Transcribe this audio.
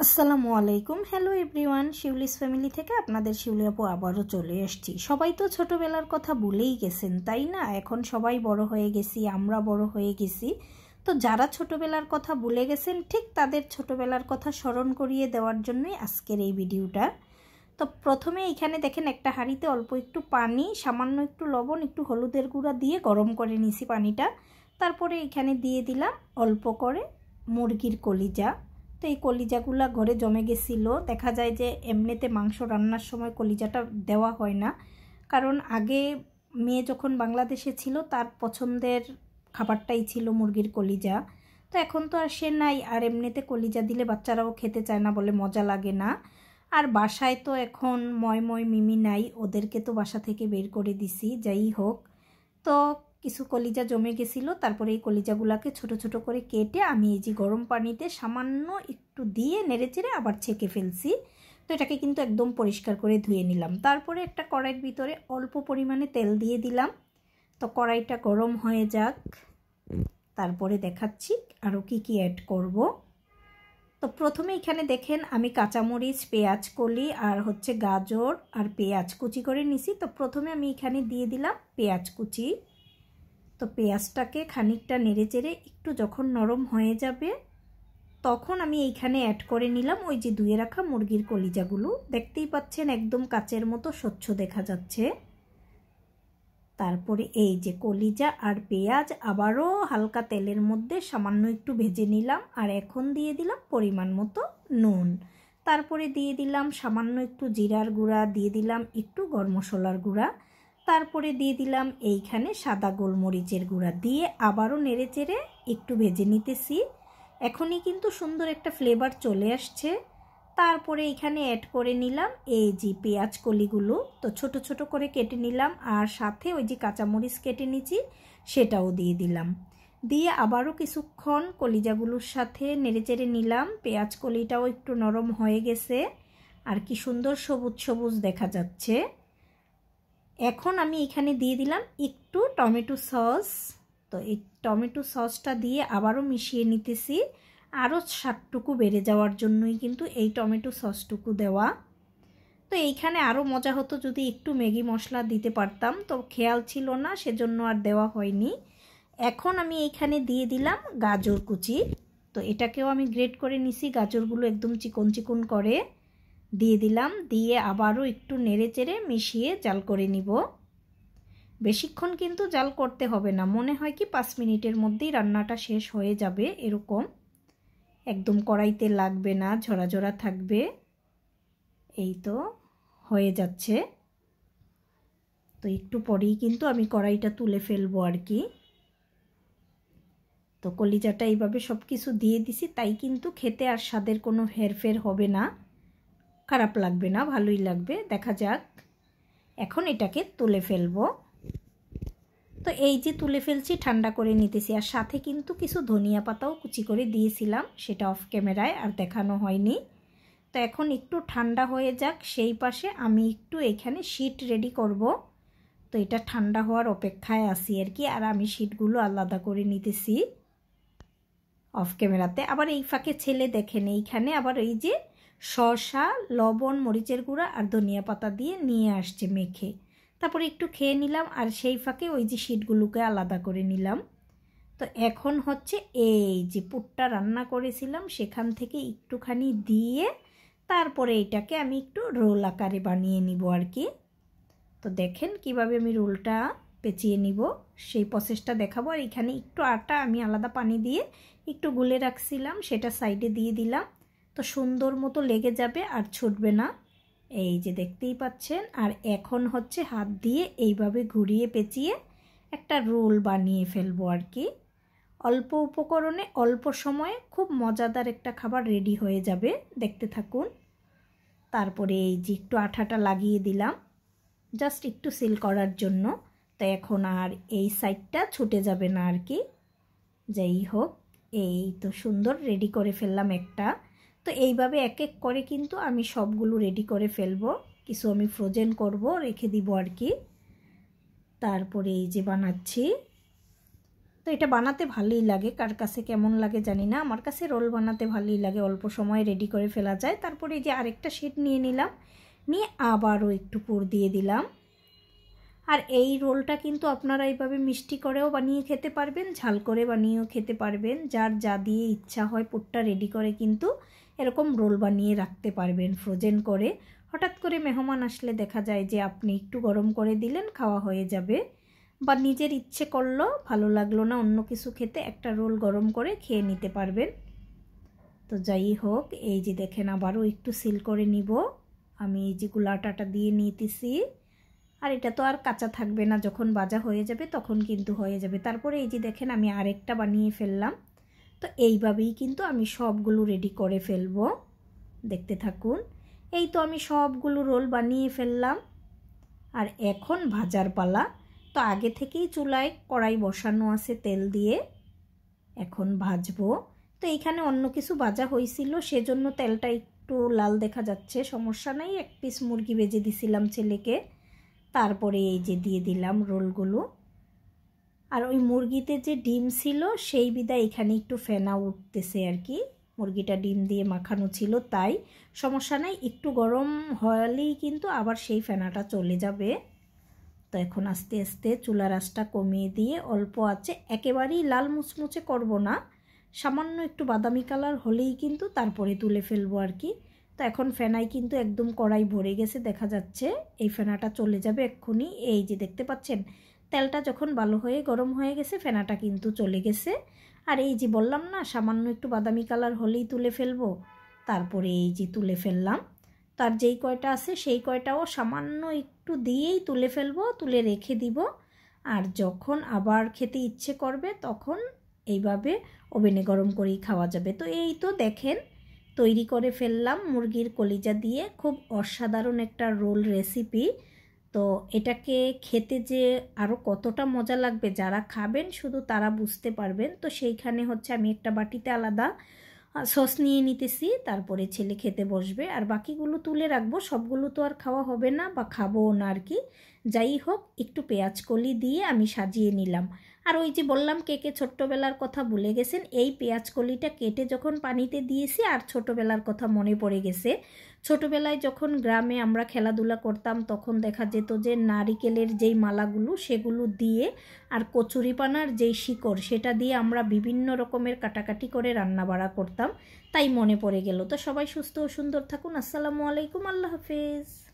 আসসালামু আলাইকুম। Hello everyone, Shiuli's family থেকে আপনাদের শিউলি আপু আবারও চলে এসেছি। সবাই তো ছোটোবেলার কথা ভুলেই গেছেন, তাই না? এখন সবাই বড় হয়ে গেছি, আমরা বড় হয়ে গেছি। তো যারা ছোটোবেলার কথা ভুলে গেছেন, ঠিক তাদের ছোটোবেলার কথা স্মরণ করিয়ে দেওয়ার জন্যই আজকের এই ভিডিওটা। তো প্রথমে এখানে দেখেন একটা হাঁড়িতে অল্প একটু পানি, সামান্য একটু লবণ, একটু হলুদের গুঁড়া দিয়ে গরম করে নিছি পানিটা। তারপরে এখানে দিয়ে দিলাম অল্প করে মুরগির কলিজা। তো এই কলিজাগুলো ঘরে জমে গেছিলো। দেখা যায় যে এমনিতে মাংস রান্নার সময় কলিজাটা দেওয়া হয় না, কারণ আগে মেয়ে যখন বাংলাদেশে ছিল তার পছন্দের খাবারটাই ছিল মুরগির কলিজা। তো এখন তো আর সে নাই, আর এমনিতে কলিজা দিলে বাচ্চারাও খেতে চায় না, বলে মজা লাগে না। আর বাসায় তো এখন ময় মিমি নাই, ওদেরকে তো বাসা থেকে বের করে দিছি। যাই হোক, তো কিছু কলিজা জমে গেছিলো। তারপরে এই কলিজাগুলোকে ছোট ছোট করে কেটে আমি এই যে গরম পানিতে সামান্য একটু দিয়ে নেড়েচেড়ে আবার ছেঁকে ফেলছি। তো এটাকে কিন্তু একদম পরিষ্কার করে ধুয়ে নিলাম। তারপরে একটা কড়াইয়ের ভিতরে অল্প পরিমাণে তেল দিয়ে দিলাম। তো কড়াইটা গরম হয়ে যাক, তারপরে দেখাচ্ছি আরও কি কি অ্যাড করব। তো প্রথমে এখানে দেখেন আমি কাঁচামরিচ, পেঁয়াজ কলি আর গাজর আর পেঁয়াজ কুচি করে নিছি। তো প্রথমে আমি এখানে দিয়ে দিলাম পেঁয়াজ কুচি। তো পেঁয়াজটাকে খানিকটা নেড়েচেড়ে একটু যখন নরম হয়ে যাবে তখন আমি এইখানে অ্যাড করে নিলাম ওই যে ধুয়ে রাখা মুরগির কলিজাগুলো। দেখতেই পাচ্ছেন একদম কাচের মতো স্বচ্ছ দেখা যাচ্ছে। তারপরে এই যে কলিজা আর পেঁয়াজ আবারও হালকা তেলের মধ্যে সামান্য একটু ভেজে নিলাম। আর এখন দিয়ে দিলাম পরিমাণ মতো নুন। তারপরে দিয়ে দিলাম সামান্য একটু জিরার গুঁড়া, দিয়ে দিলাম একটু গরম মশলার গুঁড়া, তারপরে দিয়ে দিলাম এইখানে সাদা গোলমরিচের গুঁড়া, দিয়ে আবারও নেড়েচেড়ে একটু ভেজে নিতেছি। এখনই কিন্তু সুন্দর একটা ফ্লেভার চলে আসছে। তারপরে এখানে অ্যাড করে নিলাম এই যে পেঁয়াজ কলিগুলো, তো ছোট ছোট করে কেটে নিলাম, আর সাথে ওই যে কাঁচামরিচ কেটে নিয়েছি সেটাও দিয়ে দিলাম। দিয়ে আবারও কিছুক্ষণ কলিজাগুলোর সাথে নেড়েচেড়ে নিলাম। পেঁয়াজ কলিটাও একটু নরম হয়ে গেছে, আর কি সুন্দর সবুজ সবুজ দেখা যাচ্ছে। এখন আমি এখানে দিয়ে দিলাম একটু টমেটো সস। তো এই টমেটো সসটা দিয়ে আবারও মিশিয়ে নিতেছি। আরও স্বাদটুকু বেড়ে যাওয়ার জন্যই কিন্তু এই টমেটো সসটুকু দেওয়া। তো এইখানে আরও মজা হতো যদি একটু ম্যাগি মশলা দিতে পারতাম, তো খেয়াল ছিল না, সেজন্য আর দেওয়া হয়নি। এখন আমি এইখানে দিয়ে দিলাম গাজর কুচি। তো এটাকেও আমি গ্রেট করে নিছি, গাজরগুলো একদম চিকন চিকন করে দিয়ে দিলাম। দিয়ে আবারও একটু নেড়েচেড়ে মিশিয়ে জাল করে নিব। বেশিক্ষণ কিন্তু জাল করতে হবে না, মনে হয় কি 5 মিনিটের মধ্যেই রান্নাটা শেষ হয়ে যাবে। এরকম একদম কড়াইতে লাগবে না, ঝরা ঝরা থাকবে। এই তো হয়ে যাচ্ছে। তো একটু পরেই কিন্তু আমি কড়াইটা তুলে ফেলবো আর কি। তো কলিজাটা এইভাবে সব কিছু দিয়ে দিছি, তাই কিন্তু খেতে আর স্বাদের কোনো হেরফের হবে না, খারাপ লাগবে না, ভালোই লাগবে। দেখা যাক, এখন এটাকে তুলে ফেলবো। তো এই যে তুলে ফেলছি, ঠান্ডা করে নিতেছি। আর সাথে কিন্তু কিছু ধনিয়া পাতাও কুচি করে দিয়েছিলাম, সেটা অফ ক্যামেরায় আর দেখানো হয়নি। তো এখন একটু ঠান্ডা হয়ে যাক, সেই পাশে আমি একটু এখানে শীট রেডি করব। তো এটা ঠান্ডা হওয়ার অপেক্ষায় আছি আর কি। আর আমি শীটগুলো আলাদা করে নিতেছি অফ ক্যামেরাতে। আবার এই ফাঁকে ছেলে দেখেন এইখানে আবার এই যে শসা, লবণ, মরিচের গুঁড়া আর ধনিয়া পাতা দিয়ে নিয়ে আসছে মেখে। তারপরে একটু খেয়ে নিলাম, আর সেই ফাঁকে ওই যে শীটগুলোকে আলাদা করে নিলাম। তো এখন এই যে পুরটা রান্না করেছিলাম সেখান থেকে একটুখানি দিয়ে তারপরে এটাকে আমি একটু রোল আকারে বানিয়ে নিব আর কি। তো দেখেন কিভাবে আমি রোলটা পেঁচিয়ে নিব সেই প্রসেসটা দেখাবো। আর এখানে একটু আটা আমি আলাদা পানি দিয়ে একটু গুলে রাখছিলাম, সেটা সাইডে দিয়ে দিলাম। তো সুন্দর মতো লেগে যাবে আর ছুটবে না, এই যে দেখতেই পাচ্ছেন। আর এখন হাত দিয়ে এইভাবে ঘুরিয়ে পেঁচিয়ে একটা রোল বানিয়ে ফেলবো আর কি। অল্প উপকরণে অল্প সময়ে খুব মজাদার একটা খাবার রেডি হয়ে যাবে, দেখতে থাকুন। তারপরে এই যে একটু আঠাটা লাগিয়ে দিলাম জাস্ট একটু সিল করার জন্য। তো এখন আর এই সাইডটা ছুটে যাবে না আর কি। যাই হোক, এই তো সুন্দর রেডি করে ফেললাম একটা। তো এইভাবে এক এক করে কিন্তু আমি সবগুলো রেডি করে ফেলবো। কিছু আমি ফ্রোজেন করব, রেখে দিব আর কি। তারপরে এই যে বানাচ্ছি। তো এটা বানাতে ভালোই লাগে, কার কাছে কেমন লাগে জানি না, আমার কাছে রোল বানাতে ভালোই লাগে, অল্প সময় রেডি করে ফেলা যায়। তারপরে এই যে আরেকটা শিট নিয়ে নিলাম, নিয়ে আবারও একটু পুর দিয়ে দিলাম। আর এই রোলটা কিন্তু আপনারা এইভাবে মিষ্টি করেও বানিয়ে খেতে পারবেন, ঝাল করে বানিয়েও খেতে পারবেন, যার যা দিয়ে ইচ্ছা হয় পুরটা রেডি করে কিন্তু এরকম রোল বানিয়ে রাখতে পারবেন ফ্রোজেন করে। হঠাৎ করে মেহমান আসলে দেখা যায় যে আপনি একটু গরম করে দিলেন, খাওয়া হয়ে যাবে। বা নিজের ইচ্ছে করলো, ভালো লাগলো না অন্য কিছু খেতে, একটা রোল গরম করে খেয়ে নিতে পারবেন। তো যাই হোক, এই যে দেখেন আবারও একটু সিল করে নিব আমি, এই যে গুলাটাটা দিয়ে নিতেছি। আর এটা তো আর কাঁচা থাকবে না, যখন ভাজা হয়ে যাবে তখন কিন্তু হয়ে যাবে। তারপরে এই যে দেখেন আমি আরেকটা বানিয়ে ফেললাম। তো এইভাবেই কিন্তু আমি সবগুলো রেডি করে ফেলবো, দেখতে থাকুন। এই তো আমি সবগুলো রোল বানিয়ে ফেললাম, আর এখন ভাজার পালা। তো আগে থেকেই চুলায় কড়াই বসানো আছে তেল দিয়ে, এখন ভাজবো। তো এইখানে অন্য কিছু ভাজা হয়েছিল, সেজন্য তেলটা একটু লাল দেখা যাচ্ছে, সমস্যা নাই। এক পিস মুরগি ভেজে দিছিলাম ছেলেকে। তারপরে এই যে দিয়ে দিলাম রোলগুলো। আর ওই মুরগিতে যে ডিম ছিল সেই বিদায় এখানে একটু ফেনা উঠতেছে আর কি, মুরগিটা ডিম দিয়ে মাখানো ছিল তাই। সমস্যা নাই, একটু গরম হলেই কিন্তু আবার সেই ফেনাটা চলে যাবে। তো এখন আস্তে আস্তে চুলার আঁচটা কমিয়ে দিয়ে অল্প আছে, একেবারেই লাল মুচমুচে করব না, সামান্য একটু বাদামি কালার হলেই কিন্তু তারপরে তুলে ফেলবো আর কি। তো এখন ফেনায় কিন্তু একদম কড়াই ভরে গেছে দেখা যাচ্ছে, এই ফেনাটা চলে যাবে এক্ষুনি। এই যে দেখতে পাচ্ছেন তেলটা যখন ভালো হয়ে গরম হয়ে গেছে, ফেনাটা কিন্তু চলে গেছে। আর এই যে বললাম না সামান্য একটু বাদামি কালার হলেই তুলে ফেলবো, তারপরে এই যে তুলে ফেললাম। তার যেই কয়টা আছে সেই কয়টাও সামান্য একটু দিয়েই তুলে ফেলবো, তুলে রেখে দিব। আর যখন আবার খেতে ইচ্ছে করবে তখন এইভাবে ওভেনে গরম করেই খাওয়া যাবে। তো এই তো দেখেন তৈরি করে ফেললাম মুরগির কলিজা দিয়ে, খুব অসাধারণ একটা রোল রেসিপি। তো এটাকে খেতে যে আরও কতটা মজা লাগবে, যারা খাবেন শুধু তারা বুঝতে পারবেন। তো সেইখানে হচ্ছে আমি একটা বাটিতে আলাদা সস নিয়ে নিতেছি, তারপরে ছেলে খেতে বসবে, আর বাকিগুলো তুলে রাখবো, সবগুলো তো আর খাওয়া হবে না বা খাবো না আর কি। যাই হোক, একটু পেঁয়াজ কলি দিয়ে আমি সাজিয়ে নিলাম। আর ওই যে বললাম কেকে ছোট্টবেলার কথা ভুলে গেছেন, এই পেঁয়াজ কলিটা কেটে যখন পানিতে দিয়েছি আর ছোটবেলার কথা মনে পড়ে গেছে। ছোটবেলায় যখন গ্রামে আমরা খেলাধুলা করতাম তখন দেখা যেত যে নারিকেলের যেই মালাগুলো সেগুলো দিয়ে আর কচুরিপানার যেই শিকড় সেটা দিয়ে আমরা বিভিন্ন রকমের কাটাকাটি করে রান্না বাড়া করতাম, তাই মনে পড়ে গেল। তো সবাই সুস্থ ও সুন্দর থাকুন। আসসালামু আলাইকুম, আল্লাহ হাফেজ।